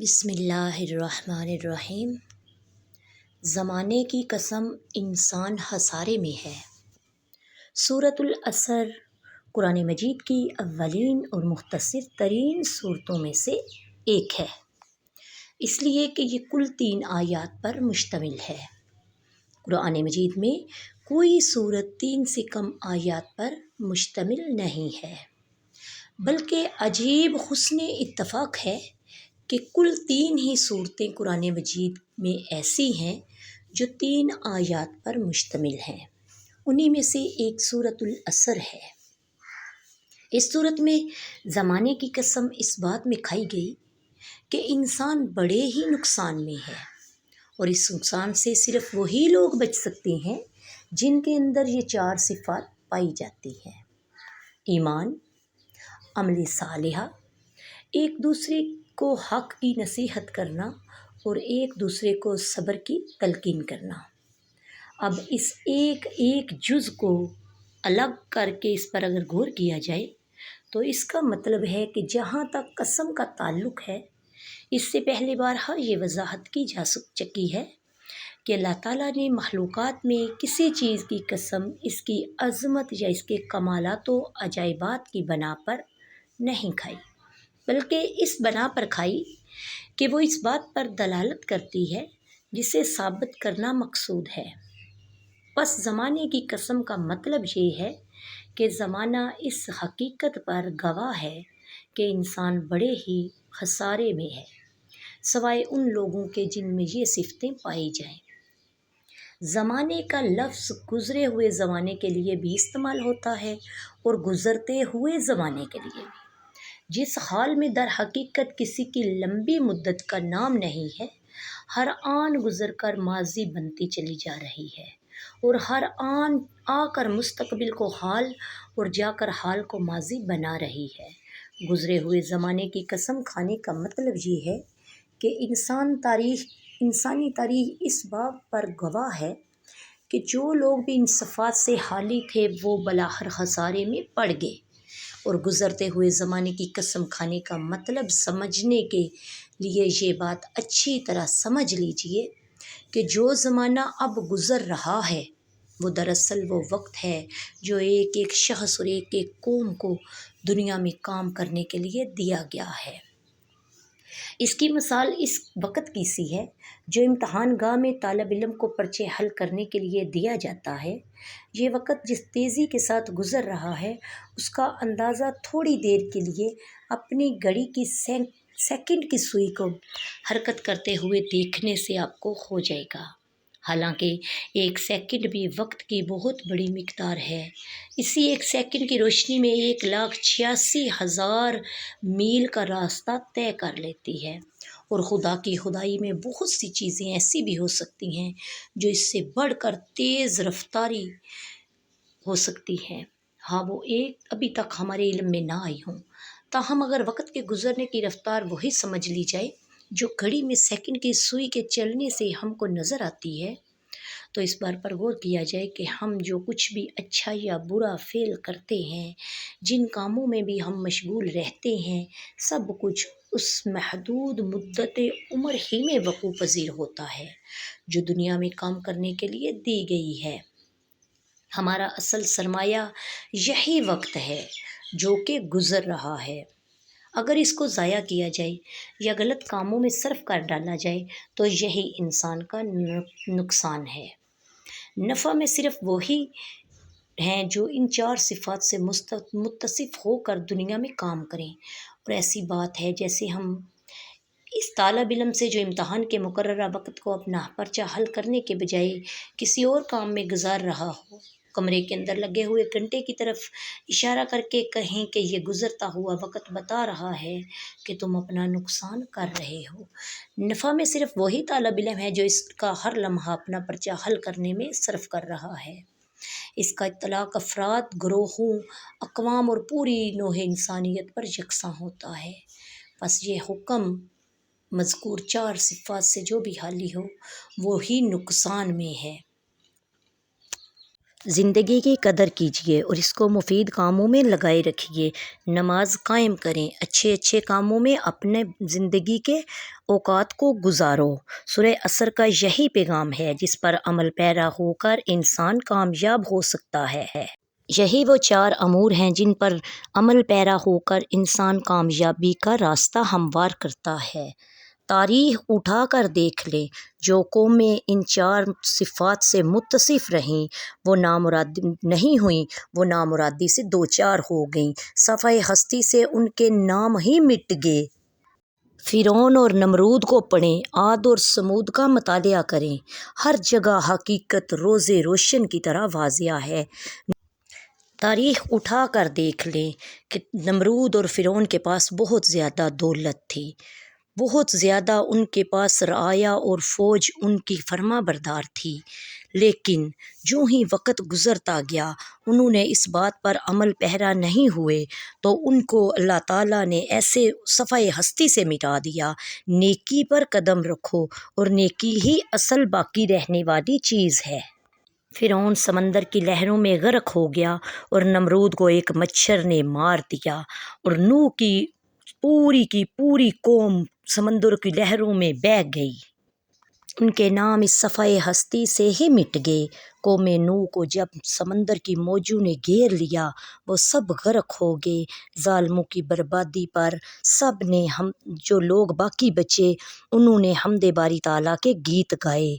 بسم اللہ الرحمن الرحیم۔ زمانے کی قسم انسان خسارے میں ہے۔ سورۃ العصر قرآن مجید کی اولین اور مختصر ترین صورتوں میں سے ایک ہے، اس لیے کہ یہ کل 3 آیات پر مشتمل ہے۔ قرآن مجید میں کوئی صورت 3 سے کم آیات پر مشتمل نہیں ہے، بلکہ عجیب حسن اتفاق ہے کہ کل 3 ہی صورتیں قرآن مجید میں ایسی ہیں جو 3 آیات پر مشتمل ہیں۔ انہی میں سے ایک سورۃ العصر ہے۔ اس صورت میں زمانے کی قسم اس بات میں کھائی گئی کہ انسان بڑے ہی نقصان میں ہے، اور اس نقصان سے صرف وہی لوگ بچ سکتے ہیں جن کے اندر یہ 4 صفات پائی جاتی ہیں: ایمان، عمل صالحہ، ایک دوسرے کو حق کی نصیحت کرنا اور ایک دوسرے کو صبر کی تلقین کرنا۔ اب اس ایک جز کو الگ کر کے اس پر اگر غور کیا جائے تو اس کا مطلب ہے کہ جہاں تک قسم کا تعلق ہے، اس سے پہلے بارہا یہ وضاحت کی جا چکی ہے کہ اللہ تعالیٰ نے مخلوقات میں کسی چیز کی قسم اس کی عظمت یا اس کے کمالات و عجائبات کی بنا پر نہیں کھائی، بلکہ اس بنا پر کھائی کہ وہ اس بات پر دلالت کرتی ہے جسے ثابت کرنا مقصود ہے۔ پس زمانے کی قسم کا مطلب یہ ہے کہ زمانہ اس حقیقت پر گواہ ہے کہ انسان بڑے ہی خسارے میں ہے، سوائے ان لوگوں کے جن میں یہ صفتیں پائی جائیں۔ زمانے کا لفظ گزرے ہوئے زمانے کے لیے بھی استعمال ہوتا ہے اور گزرتے ہوئے زمانے کے لیے بھی۔ جس حال میں در حقیقت کسی کی لمبی مدت کا نام نہیں ہے، ہر آن گزر کر ماضی بنتی چلی جا رہی ہے، اور ہر آن آ کر مستقبل کو حال اور جا کر حال کو ماضی بنا رہی ہے۔ گزرے ہوئے زمانے کی قسم کھانے کا مطلب یہ ہے کہ انسانی تاریخ اس بات پر گواہ ہے کہ جو لوگ بھی ان صفات سے خالی تھے وہ بالآخر خسارے میں پڑ گئے۔ اور گزرتے ہوئے زمانے کی قسم کھانے کا مطلب سمجھنے کے لیے یہ بات اچھی طرح سمجھ لیجئے کہ جو زمانہ اب گزر رہا ہے وہ دراصل وہ وقت ہے جو ایک ایک شخص اور ایک ایک قوم کو دنیا میں کام کرنے کے لیے دیا گیا ہے۔ اس کی مثال اس وقت کی سی ہے جو امتحان گاہ میں طالب علم کو پرچے حل کرنے کے لیے دیا جاتا ہے۔ یہ وقت جس تیزی کے ساتھ گزر رہا ہے، اس کا اندازہ تھوڑی دیر کے لیے اپنی گھڑی کی سیکنڈ کی سوئی کو حرکت کرتے ہوئے دیکھنے سے آپ کو ہو جائے گا۔ حالانکہ ایک سیکنڈ بھی وقت کی بہت بڑی مقدار ہے۔ اسی ایک سیکنڈ کی روشنی میں 1,86,000 میل کا راستہ طے کر لیتی ہے، اور خدا کی خدائی میں بہت سی چیزیں ایسی بھی ہو سکتی ہیں جو اس سے بڑھ کر تیز رفتاری ہو سکتی ہیں، ہاں وہ ابھی تک ہمارے علم میں نہ آئی ہوں۔ تاہم اگر وقت کے گزرنے کی رفتار وہی سمجھ لی جائے جو گھڑی میں سیکنڈ کی سوئی کے چلنے سے ہم کو نظر آتی ہے، تو اس بار پر غور کیا جائے کہ ہم جو کچھ بھی اچھا یا برا فعل کرتے ہیں، جن کاموں میں بھی ہم مشغول رہتے ہیں، سب کچھ اس محدود مدت عمر ہی میں وقوع پذیر ہوتا ہے جو دنیا میں کام کرنے کے لیے دی گئی ہے۔ ہمارا اصل سرمایہ یہی وقت ہے جو کہ گزر رہا ہے۔ اگر اس کو ضائع کیا جائے یا غلط کاموں میں صرف کر ڈالا جائے تو یہی انسان کا نقصان ہے۔ نفع میں صرف وہی ہیں جو ان 4 صفات سے متصف ہو کر دنیا میں کام کریں، اور ایسی بات ہے جیسے ہم اس طالب علم سے جو امتحان کے مقررہ وقت کو اپنا پرچہ حل کرنے کے بجائے کسی اور کام میں گزار رہا ہو، کمرے کے اندر لگے ہوئے گھنٹے کی طرف اشارہ کر کے کہیں کہ یہ گزرتا ہوا وقت بتا رہا ہے کہ تم اپنا نقصان کر رہے ہو۔ نفع میں صرف وہی طالب علم ہے جو اس کا ہر لمحہ اپنا پرچہ حل کرنے میں صرف کر رہا ہے۔ اس کا اطلاق افراد، گروہوں، اقوام اور پوری نوع انسانیت پر یکساں ہوتا ہے۔ پس یہ حکم مذکور 4 صفات سے جو بھی خالی ہو وہی نقصان میں ہے۔ زندگی کی قدر کیجیے اور اس کو مفید کاموں میں لگائے رکھیے، نماز قائم کریں، اچھے اچھے کاموں میں اپنے زندگی کے اوقات کو گزارو۔ سورہ عصر کا یہی پیغام ہے جس پر عمل پیرا ہو کر انسان کامیاب ہو سکتا ہے۔ یہی وہ 4 امور ہیں جن پر عمل پیرا ہو کر انسان کامیابی کا راستہ ہموار کرتا ہے۔ تاریخ اٹھا کر دیکھ لیں، جو قومیں ان 4 صفات سے متصف رہیں وہ نامراد نہیں ہوئیں، وہ نامرادی سے دوچار ہو گئیں، صفحہ ہستی سے ان کے نام ہی مٹ گئے۔ فرعون اور نمرود کو پڑھیں، عاد اور ثمود کا مطالعہ کریں، ہر جگہ حقیقت روز روشن کی طرح واضح ہے۔ تاریخ اٹھا کر دیکھ لیں کہ نمرود اور فرعون کے پاس بہت زیادہ دولت تھی، بہت زیادہ ان کے پاس رعایا اور فوج ان کی فرما بردار تھی، لیکن جو ہی وقت گزرتا گیا انہوں نے اس بات پر عمل پیرا نہیں ہوئے تو ان کو اللہ تعالیٰ نے ایسے صفحہ ہستی سے مٹا دیا۔ نیکی پر قدم رکھو اور نیکی ہی اصل باقی رہنے والی چیز ہے۔ فرعون سمندر کی لہروں میں غرق ہو گیا اور نمرود کو ایک مچھر نے مار دیا، اور نوح کی پوری قوم سمندر کی لہروں میں بہہ گئی۔ ان کے نام اس صفحہ ہستی سے ہی مٹ گئے۔ قوم نوح کو جب سمندر کی موجوں نے گھیر لیا وہ سب غرق ہو گئے۔ ظالموں کی بربادی پر سب نے جو لوگ باقی بچے انہوں نے حمد باری تعالیٰ کے گیت گائے۔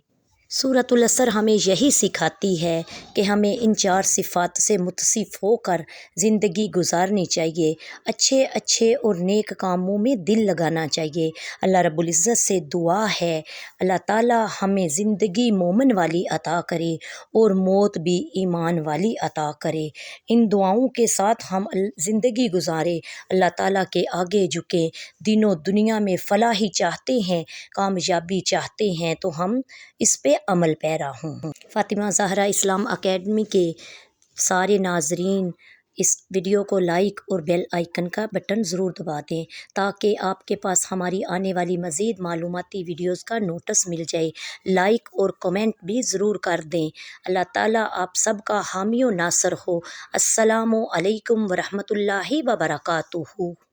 سورۃ العصر ہمیں یہی سکھاتی ہے کہ ہمیں ان 4 صفات سے متصف ہو کر زندگی گزارنی چاہیے، اچھے اچھے اور نیک کاموں میں دل لگانا چاہیے۔ اللہ رب العزت سے دعا ہے اللہ تعالیٰ ہمیں زندگی مومن والی عطا کرے اور موت بھی ایمان والی عطا کرے۔ ان دعاؤں کے ساتھ ہم زندگی گزاریں، اللہ تعالیٰ کے آگے جھکیں، دین و دنیا میں فلاحی چاہتے ہیں، کامیابی چاہتے ہیں تو ہم اس پہ عمل پیرا ہوں۔ فاطمہ زہرا اسلام اکیڈمی کے سارے ناظرین اس ویڈیو کو لائک اور بیل آئیکن کا بٹن ضرور دبا دیں تاکہ آپ کے پاس ہماری آنے والی مزید معلوماتی ویڈیوز کا نوٹس مل جائے۔ لائک اور کمنٹ بھی ضرور کر دیں۔ اللہ تعالیٰ آپ سب کا حامی و ناصر ہو۔ السلام علیکم ورحمۃ اللہ وبرکاتہ۔